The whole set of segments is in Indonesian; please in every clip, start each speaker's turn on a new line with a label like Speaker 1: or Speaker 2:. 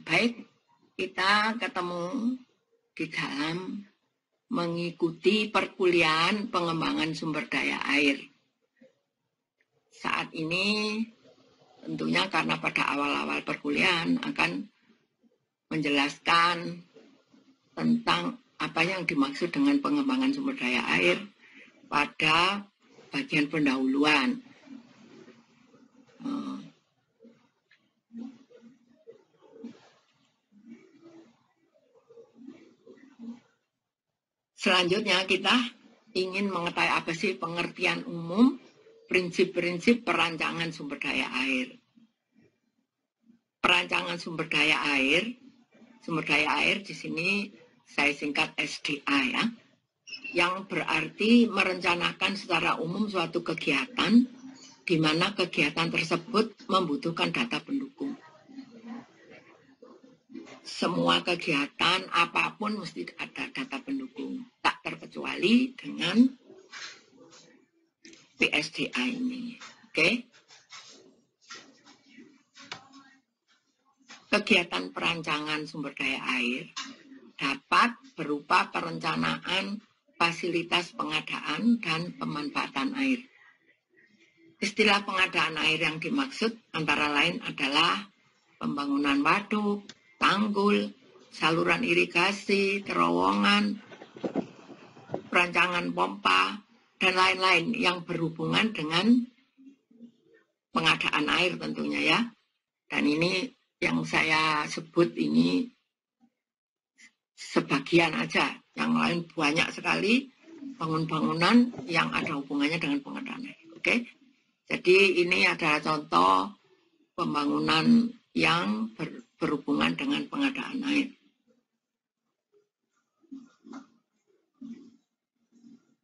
Speaker 1: Baik, kita ketemu di dalam mengikuti perkuliahan pengembangan sumber daya air. Saat ini tentunya karena pada awal-awal perkuliahan akan menjelaskan tentang apa yang dimaksud dengan pengembangan sumber daya air pada bagian pendahuluan. Selanjutnya kita ingin mengetahui apa sih pengertian umum prinsip-prinsip perancangan sumber daya air. Perancangan sumber daya air di sini saya singkat SDA ya, yang berarti merencanakan secara umum suatu kegiatan di mana kegiatan tersebut membutuhkan data pendukung. Semua kegiatan apapun mesti ada data pendukung, tak terkecuali dengan PSDA ini. Oke? Kegiatan perancangan sumber daya air dapat berupa perencanaan fasilitas pengadaan dan pemanfaatan air. Istilah pengadaan air yang dimaksud antara lain adalah pembangunan waduk, tanggul, saluran irigasi, terowongan, perancangan pompa, dan lain-lain yang berhubungan dengan pengadaan air tentunya ya. Dan ini yang saya sebut ini sebagian aja, yang lain banyak sekali bangunan yang ada hubungannya dengan pengadaan air. Oke? Jadi ini adalah contoh pembangunan yang berhubungan dengan pengadaan air.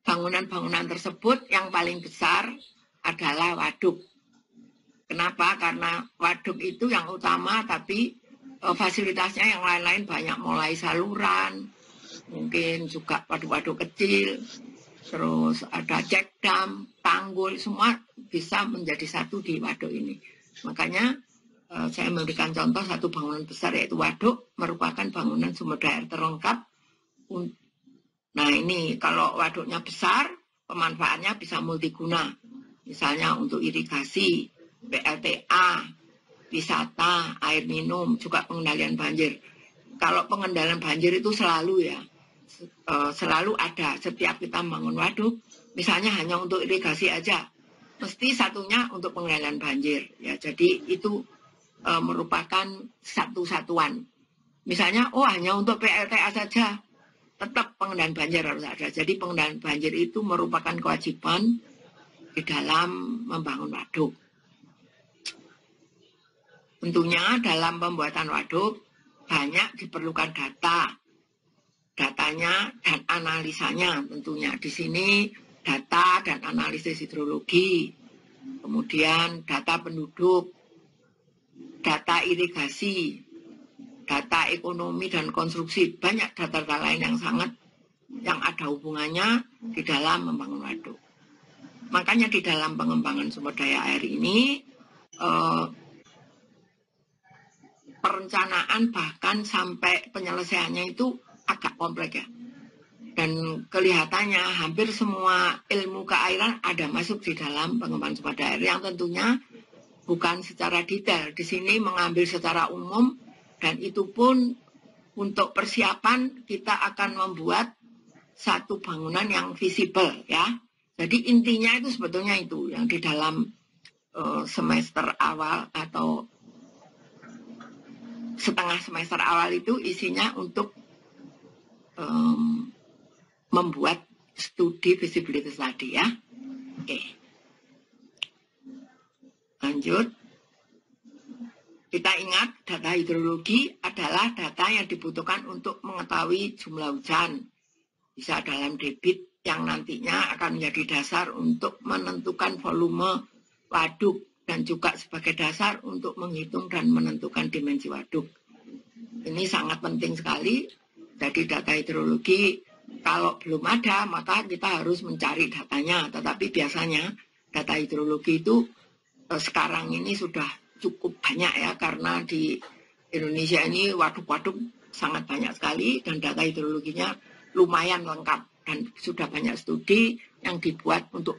Speaker 1: Bangunan-bangunan tersebut yang paling besar adalah waduk. Kenapa? Karena waduk itu yang utama, tapi fasilitasnya yang lain-lain banyak, mulai saluran, mungkin juga waduk-waduk kecil, terus ada cek dam, tanggul, semua bisa menjadi satu di waduk ini. Makanya saya memberikan contoh satu bangunan besar yaitu waduk, merupakan bangunan sumber daya air terlengkap. Nah ini kalau waduknya besar, pemanfaatnya bisa multiguna. Misalnya untuk irigasi, PLTA, wisata, air minum, juga pengendalian banjir. Kalau pengendalian banjir itu selalu ya, selalu ada setiap kita membangun waduk, misalnya hanya untuk irigasi aja, mesti satunya untuk pengendalian banjir. Ya, jadi itu merupakan satu satuan. Misalnya, hanya untuk PLTA saja, tetap pengendalian banjir harus ada. Jadi pengendalian banjir itu merupakan kewajiban di dalam membangun waduk. Tentunya dalam pembuatan waduk banyak diperlukan datanya dan analisanya tentunya. Di sini data dan analisis hidrologi, kemudian data penduduk, data irigasi, data ekonomi dan konstruksi, banyak data-data lain yang ada hubungannya di dalam membangun waduk. Makanya di dalam pengembangan sumber daya air ini perencanaan bahkan sampai penyelesaiannya itu agak kompleks ya. Dan kelihatannya hampir semua ilmu keairan ada masuk di dalam pengembangan sumber daya air yang tentunya bukan secara detail. Di sini mengambil secara umum dan itu pun untuk persiapan kita akan membuat satu bangunan yang visible ya. Jadi intinya itu sebetulnya itu yang di dalam semester awal atau setengah semester awal itu isinya untuk membuat studi visibility tadi ya. Oke. Lanjut. Kita ingat data hidrologi adalah data yang dibutuhkan untuk mengetahui jumlah hujan. Bisa dalam debit yang nantinya akan menjadi dasar untuk menentukan volume waduk dan juga sebagai dasar untuk menghitung dan menentukan dimensi waduk. Ini sangat penting sekali. Jadi data hidrologi kalau belum ada maka kita harus mencari datanya. Tetapi biasanya data hidrologi itu sekarang ini sudah cukup banyak ya, karena di Indonesia ini waduk-waduk sangat banyak sekali dan data hidrologinya lumayan lengkap dan sudah banyak studi yang dibuat untuk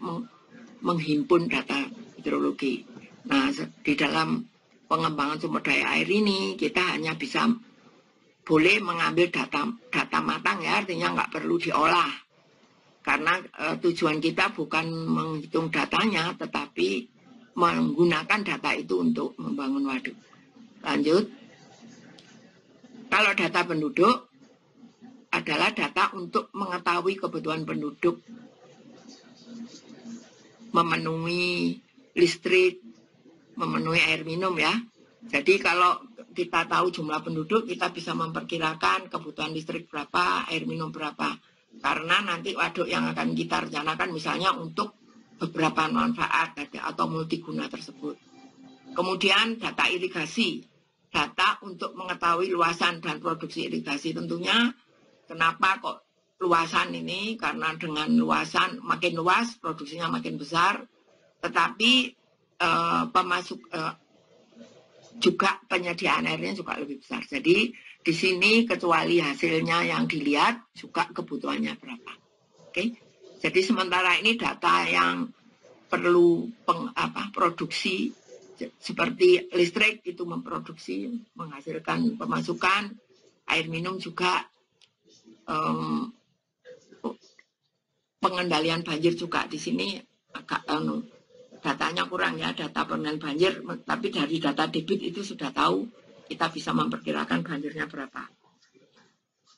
Speaker 1: menghimpun data hidrologi. Nah, di dalam pengembangan sumber daya air ini kita hanya bisa boleh mengambil data matang ya, artinya nggak perlu diolah. Karena tujuan kita bukan menghitung datanya, tetapi menggunakan data itu untuk membangun waduk. Lanjut. Kalau data penduduk adalah data untuk mengetahui kebutuhan penduduk, memenuhi listrik, memenuhi air minum ya. Jadi kalau kita tahu jumlah penduduk, kita bisa memperkirakan kebutuhan listrik berapa, air minum berapa. Karena nanti waduk yang akan kita rencanakan misalnya untuk beberapa manfaat atau multiguna tersebut. Kemudian data irigasi, data untuk mengetahui luasan dan produksi irigasi. Tentunya kenapa kok luasan ini, karena dengan luasan makin luas produksinya makin besar, tetapi juga penyediaan airnya juga lebih besar. Jadi di sini kecuali hasilnya yang dilihat juga kebutuhannya berapa. Oke. Jadi sementara ini data yang perlu produksi seperti listrik itu memproduksi, menghasilkan pemasukan, air minum juga, pengendalian banjir juga di sini agak datanya kurang ya, data pengendalian banjir, tapi dari data debit itu sudah tahu kita bisa memperkirakan banjirnya berapa.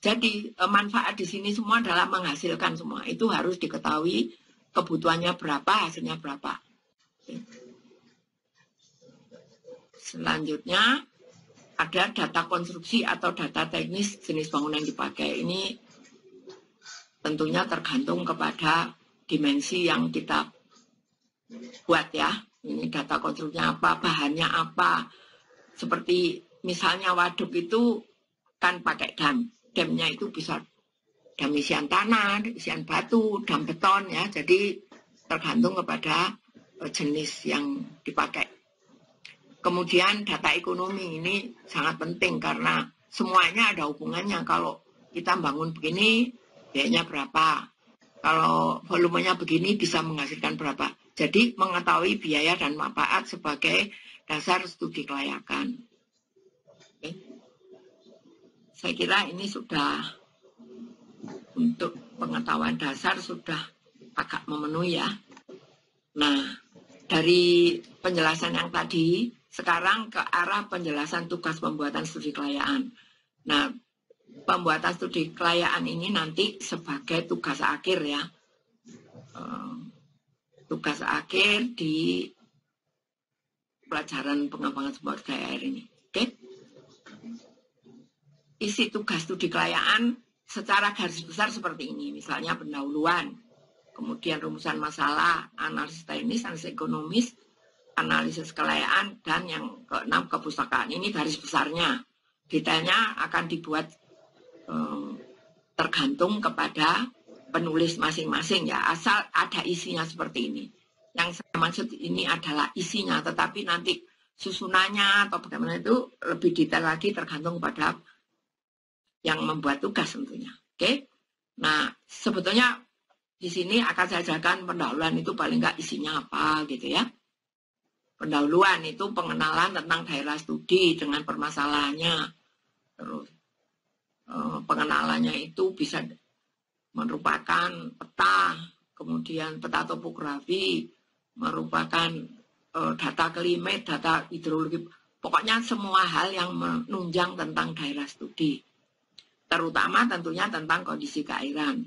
Speaker 1: Jadi manfaat di sini semua adalah menghasilkan semua. Itu harus diketahui kebutuhannya berapa, hasilnya berapa. Selanjutnya ada data konstruksi atau data teknis jenis bangunan yang dipakai. Ini tentunya tergantung kepada dimensi yang kita buat ya. Ini data konstruksinya apa, bahannya apa. Seperti misalnya waduk itu kan pakai dam. Damnya itu bisa dam isian tanah, isian batu, dam beton ya. Jadi tergantung kepada jenis yang dipakai. Kemudian data ekonomi ini sangat penting karena semuanya ada hubungannya. Kalau kita bangun begini, biayanya berapa. Kalau volumenya begini bisa menghasilkan berapa. Jadi mengetahui biaya dan manfaat sebagai dasar studi kelayakan. Oke. Saya kira ini sudah untuk pengetahuan dasar sudah agak memenuhi ya. Nah, dari penjelasan yang tadi, sekarang ke arah penjelasan tugas pembuatan studi kelayaan. Nah, pembuatan studi kelayaan ini nanti sebagai tugas akhir ya. Tugas akhir di pelajaran pengembangan sumber daya air ini. Oke? Isi tugas studi kelayaan secara garis besar seperti ini. Misalnya pendahuluan, kemudian rumusan masalah, analisis teknis, analisis ekonomis, analisis kelayaan, dan yang keenam kepustakaan. Ini garis besarnya. Detailnya akan dibuat tergantung kepada penulis masing-masing ya, asal ada isinya seperti ini. Yang saya maksud ini adalah isinya, tetapi nanti susunannya atau bagaimana itu lebih detail lagi tergantung pada yang membuat tugas tentunya. Oke? Nah, sebetulnya di sini akan saya ajarkan pendahuluan itu paling nggak isinya apa gitu ya. Pendahuluan itu pengenalan tentang daerah studi dengan permasalahannya. Terus pengenalannya itu bisa merupakan peta, kemudian peta topografi, merupakan data klimat, data hidrologi, pokoknya semua hal yang menunjang tentang daerah studi. Terutama tentunya tentang kondisi keairan.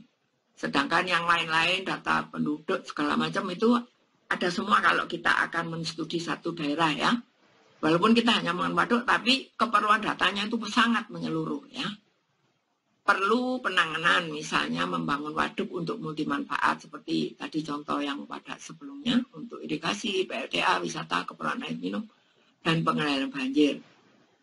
Speaker 1: Sedangkan yang lain-lain, data penduduk, segala macam itu ada semua kalau kita akan menstudi satu daerah ya. Walaupun kita hanya mengenal waduk, tapi keperluan datanya itu sangat menyeluruh ya. Perlu penanganan, misalnya membangun waduk untuk multi manfaat seperti tadi contoh yang pada sebelumnya untuk irigasi, PLTA, wisata, keperluan air minum, dan pengendalian banjir.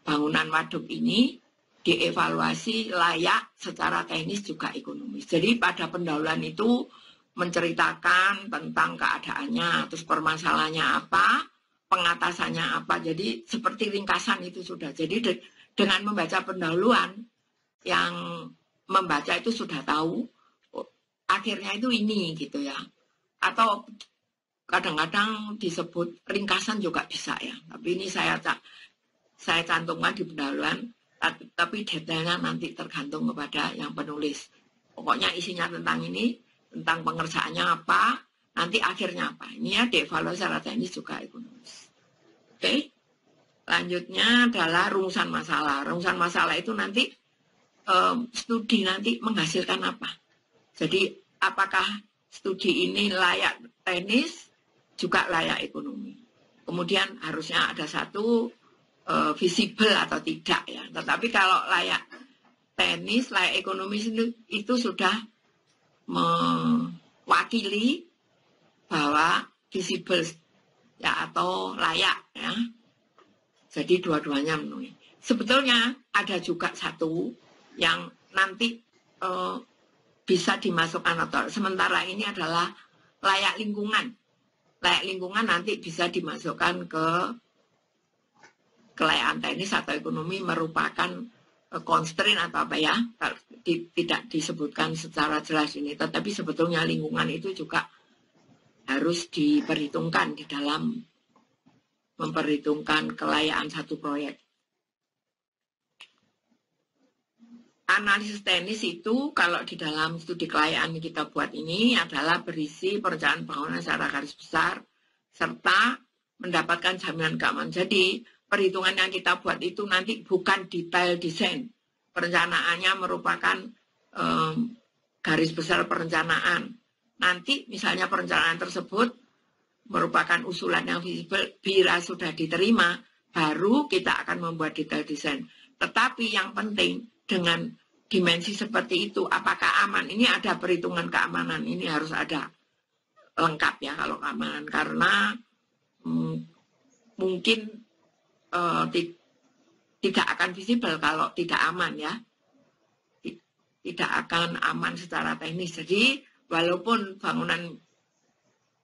Speaker 1: Bangunan waduk ini dievaluasi layak secara teknis juga ekonomis. Jadi pada pendahuluan itu menceritakan tentang keadaannya, terus permasalahannya apa, pengatasannya apa. Jadi seperti ringkasan itu sudah. Jadi dengan membaca pendahuluan, yang membaca itu sudah tahu akhirnya itu ini gitu ya. Atau kadang-kadang disebut ringkasan juga bisa ya. Tapi ini saya cantumkan di pendahuluan, tapi detailnya nanti tergantung kepada yang penulis. Pokoknya isinya tentang ini, tentang pengerjaannya apa, nanti akhirnya apa. Ini ya dievaluasi secara teknis juga ekonomis. Oke. Selanjutnya adalah rumusan masalah. Rumusan masalah itu nanti studi nanti menghasilkan apa. Jadi apakah studi ini layak teknis, juga layak ekonomi. Kemudian harusnya ada satu visible atau tidak ya. Tetapi kalau layak teknis, layak ekonomi itu sudah mewakili bahwa visible ya atau layak ya. Jadi dua-duanya memenuhi. Sebetulnya ada juga satu yang nanti bisa dimasukkan atau sementara ini adalah layak lingkungan. Layak lingkungan nanti bisa dimasukkan ke kelayakan teknis atau ekonomi merupakan constraint atau apa ya, tidak disebutkan secara jelas ini. Tetapi sebetulnya lingkungan itu juga harus diperhitungkan di dalam memperhitungkan kelayakan satu proyek. Analisis teknis itu kalau di dalam studi kelayakan kita buat ini adalah berisi perencanaan bangunan secara garis besar serta mendapatkan jaminan keamanan. Jadi perhitungan yang kita buat itu nanti bukan detail desain. Perencanaannya merupakan garis besar perencanaan. Nanti misalnya perencanaan tersebut merupakan usulan yang visible, bila sudah diterima, baru kita akan membuat detail desain. Tetapi yang penting dengan dimensi seperti itu, apakah aman? Ini ada perhitungan keamanan, ini harus ada lengkap ya kalau keamanan, karena mungkin tidak akan visible kalau tidak aman ya, tidak akan aman secara teknis. Jadi walaupun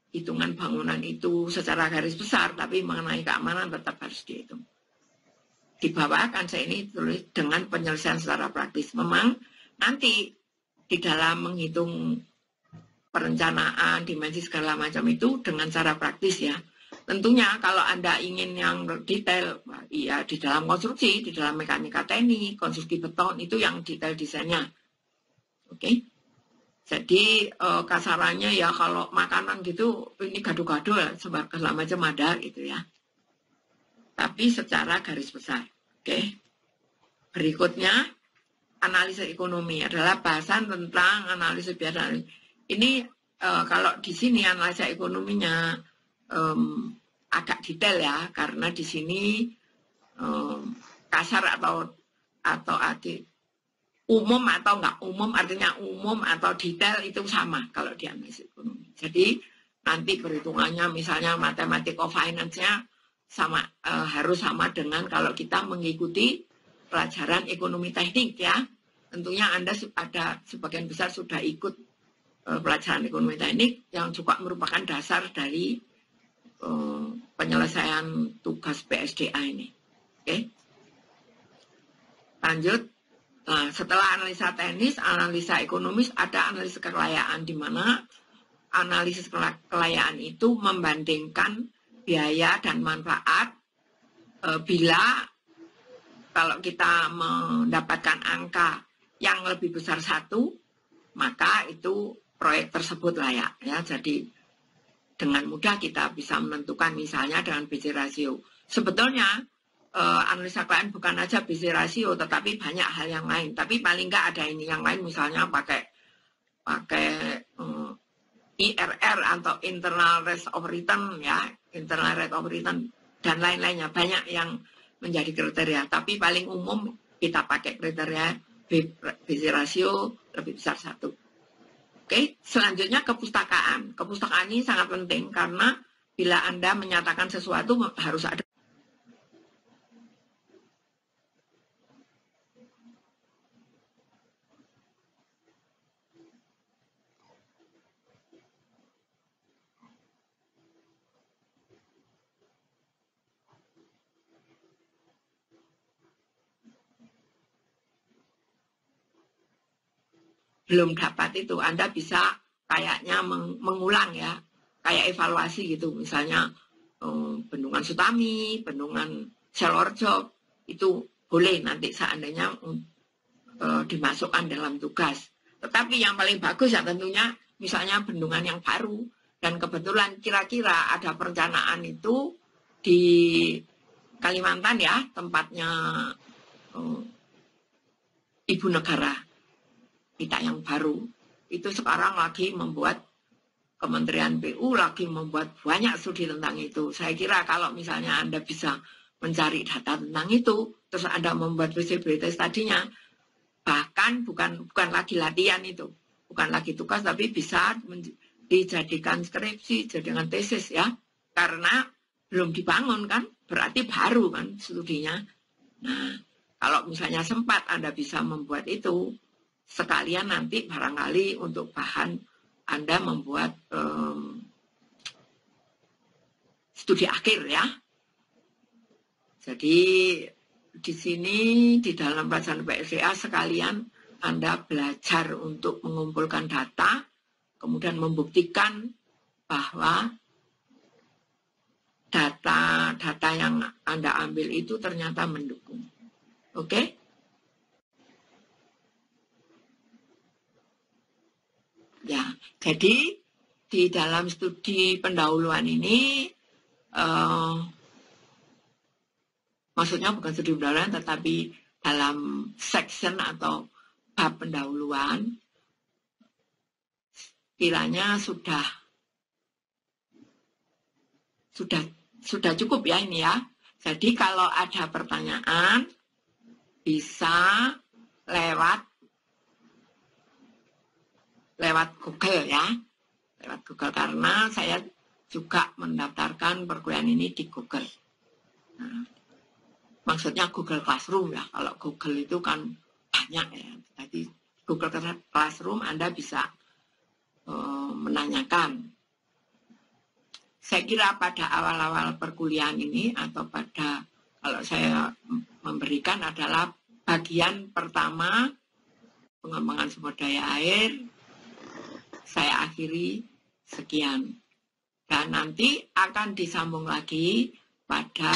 Speaker 1: hitungan bangunan itu secara garis besar, tapi mengenai keamanan tetap harus dihitung. Di bawah kan saya ini tulis dengan penyelesaian secara praktis. Memang nanti di dalam menghitung perencanaan, dimensi segala macam itu dengan cara praktis ya. Tentunya kalau Anda ingin yang detail, iya di dalam konstruksi, di dalam mekanika teknik, konstruksi beton, itu yang detail desainnya. Oke. Jadi kasarannya ya kalau makanan gitu ini gado-gado ya, segala macam ada gitu ya. Tapi secara garis besar. Oke. Berikutnya analisa ekonomi adalah bahasan tentang analisis biasa. Ini kalau di sini analisa ekonominya agak detail ya, karena di sini kasar atau umum atau enggak umum, artinya umum atau detail itu sama kalau di analisis ekonomi. Jadi nanti perhitungannya misalnya mathematical finance-nya sama harus sama dengan kalau kita mengikuti pelajaran ekonomi teknik ya. Tentunya Anda ada sebagian besar sudah ikut pelajaran ekonomi teknik yang juga merupakan dasar dari penyelesaian tugas PSDA ini. Oke. Lanjut. Nah, setelah analisa teknis, analisa ekonomis, ada analisis kelayaan, di mana analisis kelayaan itu membandingkan biaya dan manfaat bila kalau kita mendapatkan angka yang lebih besar satu, maka itu proyek tersebut layak. Ya, jadi dengan mudah kita bisa menentukan misalnya dengan BC ratio. Sebetulnya analisa kelayaan bukan aja BC ratio, tetapi banyak hal yang lain. Tapi paling nggak ada ini yang lain, misalnya pakai IRR atau internal rate of return ya, internal rate of return dan lain-lainnya, banyak yang menjadi kriteria. Tapi paling umum kita pakai kriteria BC ratio lebih besar satu. Oke, selanjutnya kepustakaan. Kepustakaan ini sangat penting karena bila Anda menyatakan sesuatu harus ada. belum dapat itu, Anda bisa kayaknya mengulang ya, kayak evaluasi gitu, misalnya Bendungan Sutami, Bendungan Selorjo, itu boleh nanti seandainya dimasukkan dalam tugas. Tetapi yang paling bagus ya tentunya misalnya bendungan yang baru, dan kebetulan kira-kira ada perencanaan itu di Kalimantan ya, tempatnya ibu negara kita yang baru. Itu sekarang lagi membuat, Kementerian PU lagi membuat banyak studi tentang itu. Saya kira kalau misalnya Anda bisa mencari data tentang itu, terus Anda membuat visibility tadinya, bahkan bukan lagi latihan itu, bukan lagi tugas, tapi bisa dijadikan skripsi, jadikan tesis ya, karena belum dibangun kan, berarti baru kan studinya. Nah, kalau misalnya sempat Anda bisa membuat itu, sekalian nanti barangkali untuk bahan Anda membuat studi akhir ya. Jadi di sini di dalam pelaksanaan PSDA sekalian Anda belajar untuk mengumpulkan data, kemudian membuktikan bahwa data yang Anda ambil itu ternyata mendukung. Oke? Ya, jadi di dalam studi pendahuluan ini, maksudnya bukan studi pendahuluan, tetapi dalam section atau bab pendahuluan, kiranya sudah cukup ya ini ya. Jadi kalau ada pertanyaan, bisa lewat Google ya, lewat Google, karena saya juga mendaftarkan perkuliahan ini di Google. Nah, maksudnya Google Classroom ya, kalau Google itu kan banyak ya, jadi Google Classroom Anda bisa menanyakan. Saya kira pada awal-awal perkuliahan ini, atau pada, kalau saya memberikan adalah bagian pertama pengembangan sumber daya air, saya akhiri sekian. Dan nanti akan disambung lagi pada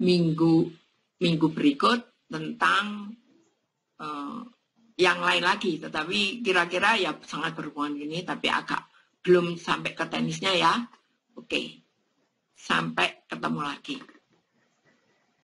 Speaker 1: minggu berikut tentang yang lain lagi. Tetapi kira-kira ya sangat berhubungan ini, tapi agak belum sampai ke teknisnya ya. Oke, sampai ketemu lagi.